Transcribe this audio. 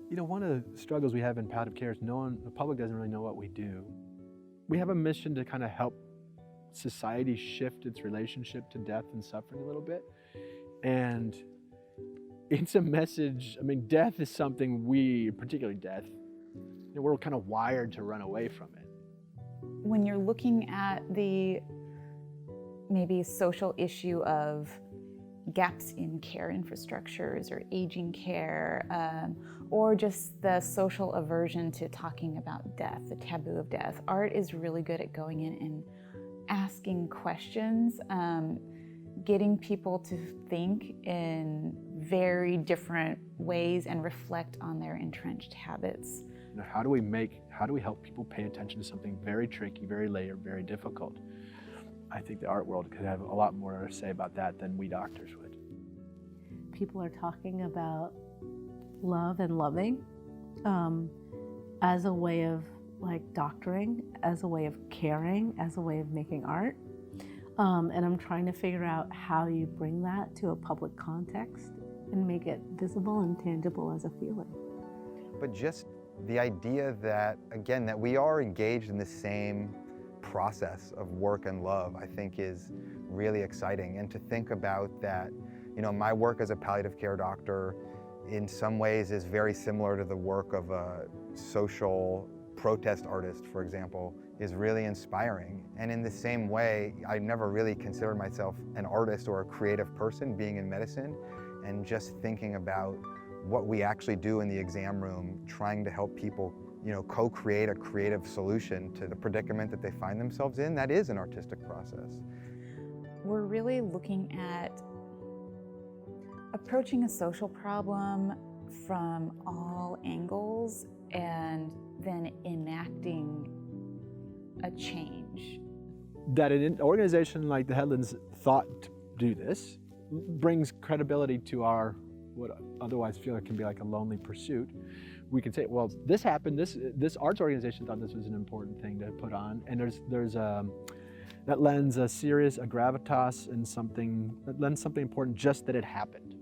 You know, one of the struggles we have in palliative care is the public doesn't really know what we do. We have a mission to kind of help society shift its relationship to death and suffering a little bit. And it's a message, I mean, death is something particularly death, we're kind of wired to run away from it. When you're looking at the maybe social issue of gaps in care infrastructures or aging care, or just the social aversion to talking about death, the taboo of death, art is really good at going in and asking questions, getting people to think in very different ways and reflect on their entrenched habits. You know, how do we help people pay attention to something very tricky, very layered, very difficult? I think the art world could have a lot more to say about that than we doctors would. People are talking about love and loving as a way of doctoring, as a way of caring, as a way of making art. And I'm trying to figure out how you bring that to a public context and make it visible and tangible as a feeling. But just the idea that, again, that we are engaged in the same process of work and love, I think is really exciting. And to think about that, you know, my work as a palliative care doctor in some ways is very similar to the work of a social protest artist, for example, is really inspiring. And in the same way, I never really considered myself an artist or a creative person being in medicine, and just thinking about what we actually do in the exam room, trying to help people, you know, co-create a creative solution to the predicament that they find themselves in, that is an artistic process. We're really looking at approaching a social problem from all angles and then enacting a change. That an organization like the Headlands thought to do this brings credibility to our what otherwise feel like can be like a lonely pursuit. We can say, well, this happened, this arts organization thought this was an important thing to put on, and there's that lends a gravitas and something important just that it happened.